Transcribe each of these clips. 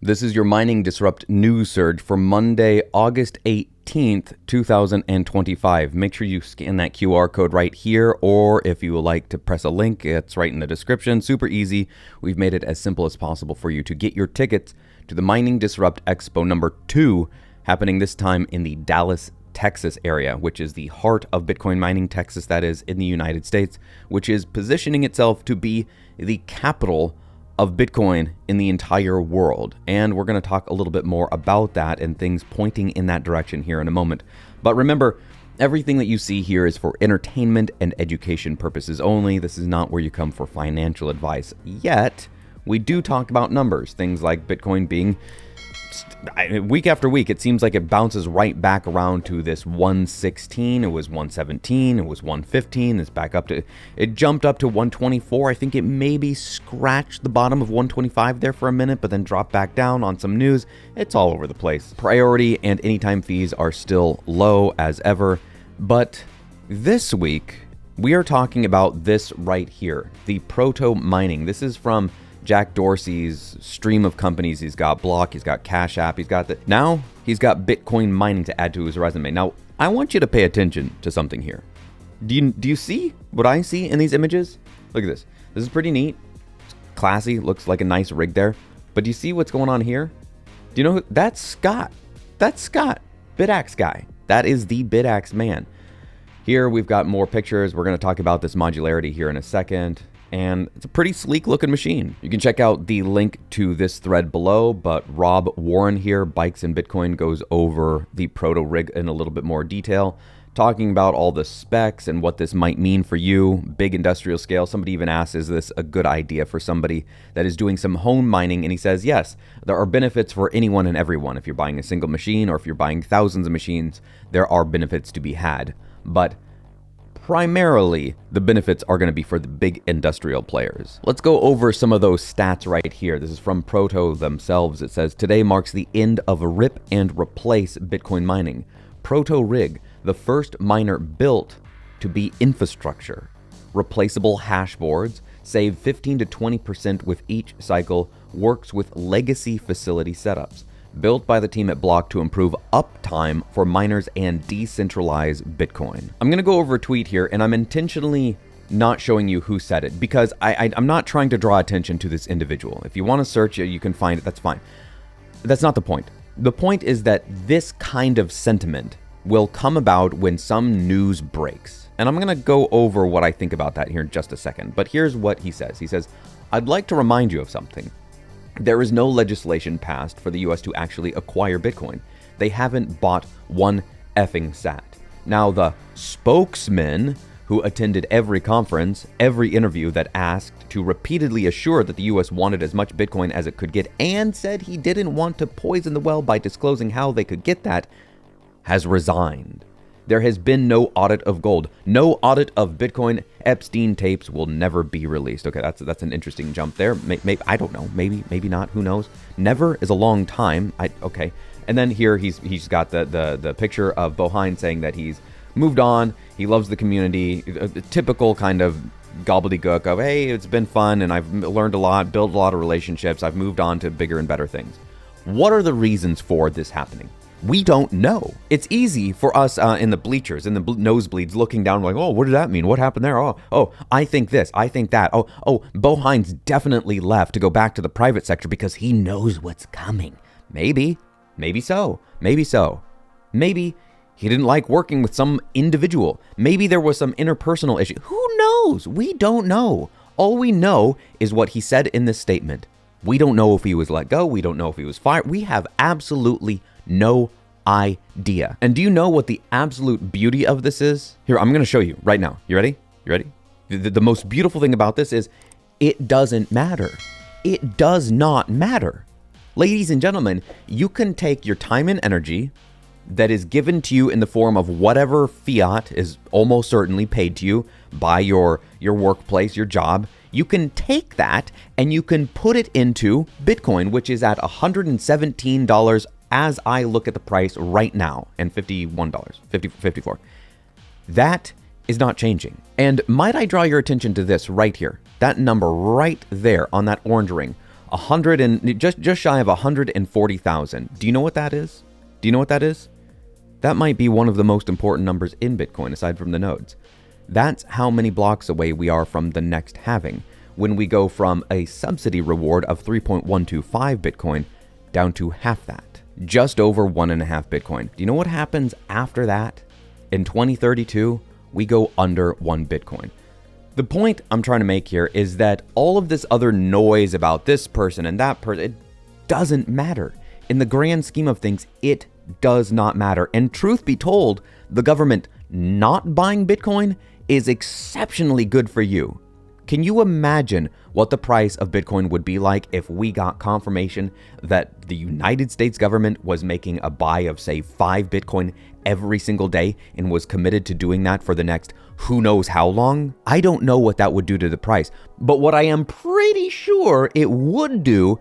This is your Mining Disrupt news surge for Monday, August 18th, 2025. Make sure you scan that QR code right here, or if you would like to press a link, it's right in the description. Super easy. We've made it as simple as possible for you to get your tickets to the Mining Disrupt Expo number 2, happening this time in the Dallas, Texas area, which is the heart of Bitcoin mining, Texas, that is, in the United States, which is positioning itself to be the capital of Bitcoin in the entire world. And we're going to talk a little bit more about that and things pointing in that direction here in a moment. But remember, everything that you see here is for entertainment and education purposes only. This is not where you come for financial advice. Yet, we do talk about numbers, things like Bitcoin being week after week, it seems like it bounces right back around to this 116. It was 117. It was 115. It's back up to, it jumped up to 124. I think it maybe scratched the bottom of 125 there for a minute, but then dropped back down on some news. It's all over the place. Priority and anytime fees are still low as ever. But this week, we are talking about this right here, the Proto mining. This is from Jack Dorsey's stream of companies. He's got Block, he's got Cash App, he's got now he's got Bitcoin mining to add to his resume. Now, I want you to pay attention to something here. Do you see what I see in these images? Look at this. This is pretty neat. It's classy, looks like a nice rig there. But do you see what's going on here? Do you know who? That's Scott. That's Scott, BitAxe guy. That is the BitAxe man. Here we've got more pictures. We're going to talk about this modularity here in a second. And it's a pretty sleek looking machine. You can check out the link to this thread below, but Rob Warren here, Bikes and Bitcoin, goes over the Proto rig in a little bit more detail, talking about all the specs and what this might mean for you. Big industrial scale. Somebody even asks, is this a good idea for somebody that is doing some home mining? And he says, yes, there are benefits for anyone and everyone. If you're buying a single machine or if you're buying thousands of machines, there are benefits to be had. But primarily, the benefits are going to be for the big industrial players. Let's go over some of those stats right here. This is from Proto themselves. It says, today marks the end of a rip and replace Bitcoin mining. Proto rig, the first miner built to be infrastructure. Replaceable hash boards, save 15 to 20% with each cycle, works with legacy facility setups. Built by the team at Block to improve uptime for miners and decentralize Bitcoin. I'm going to go over a tweet here, and I'm intentionally not showing you who said it because I'm not trying to draw attention to this individual. If you want to search it, you can find it. That's fine. That's not the point. The point is that this kind of sentiment will come about when some news breaks. And I'm going to go over what I think about that here in just a second. But here's what he says. He says, I'd like to remind you of something. There is no legislation passed for the US to actually acquire Bitcoin. They haven't bought one effing sat. Now, the spokesman who attended every conference, every interview that asked to repeatedly assure that the US wanted as much Bitcoin as it could get and said he didn't want to poison the well by disclosing how they could get that, has resigned. There has been no audit of gold, no audit of Bitcoin. Epstein tapes will never be released. Okay, that's an interesting jump there. Maybe I don't know. Maybe not. Who knows? Never is a long time. Okay. And then here he's got the picture of Bohine saying that he's moved on. He loves the community. A typical kind of gobbledygook of, hey, it's been fun and I've learned a lot, built a lot of relationships. I've moved on to bigger and better things. What are the reasons for this happening? We don't know. It's easy for us in the bleachers, in the nosebleeds, looking down like, oh, what did that mean? What happened there? Oh, I think this, I think that. Oh, Bohine's definitely left to go back to the private sector because he knows what's coming. Maybe so. Maybe he didn't like working with some individual. Maybe there was some interpersonal issue. Who knows? We don't know. All we know is what he said in this statement. We don't know if he was let go. We don't know if he was fired. We have absolutely no idea. And do you know what the absolute beauty of this is? Here, I'm going to show you right now. You ready? The most beautiful thing about this is it doesn't matter. It does not matter. Ladies and gentlemen, you can take your time and energy that is given to you in the form of whatever fiat is almost certainly paid to you by your workplace, your job. You can take that and you can put it into Bitcoin, which is at $117 as I look at the price right now, and $51, 54. That is not changing. And might I draw your attention to this right here? That number right there on that orange ring, just shy of 140,000. Do you know what that is? Do you know what that is? That might be one of the most important numbers in Bitcoin, aside from the nodes. That's how many blocks away we are from the next halving, when we go from a subsidy reward of 3.125 Bitcoin down to half that, just over 1.5 Bitcoin. Do you know what happens after that? In 2032, we go under 1 Bitcoin. The point I'm trying to make here is that all of this other noise about this person and that person, it doesn't matter. In the grand scheme of things, it does not matter. And truth be told, the government not buying Bitcoin is exceptionally good for you. Can you imagine what the price of Bitcoin would be like if we got confirmation that the United States government was making a buy of, say, 5 Bitcoin every single day and was committed to doing that for the next who knows how long? I don't know what that would do to the price, but what I am pretty sure it would do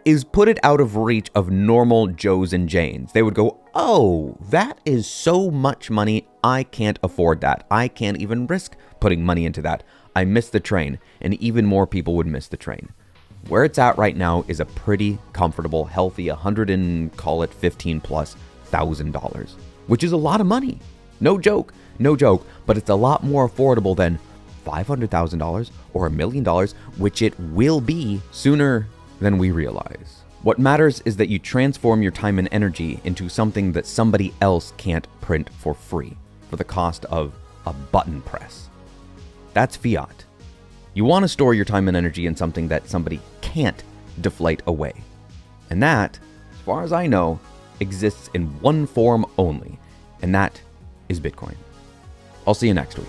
is put it out of reach of normal Joes and Janes. They would go, oh, that is so much money, I can't afford that. I can't even risk putting money into that. I missed the train, and even more people would miss the train. Where it's at right now is a pretty comfortable, healthy $115,000+, which is a lot of money. No joke, but it's a lot more affordable than $500,000 or $1 million, which it will be sooner than we realize. What matters is that you transform your time and energy into something that somebody else can't print for free for the cost of a button press. That's fiat. You want to store your time and energy in something that somebody can't deflate away. And that, as far as I know, exists in one form only, and that is Bitcoin. I'll see you next week.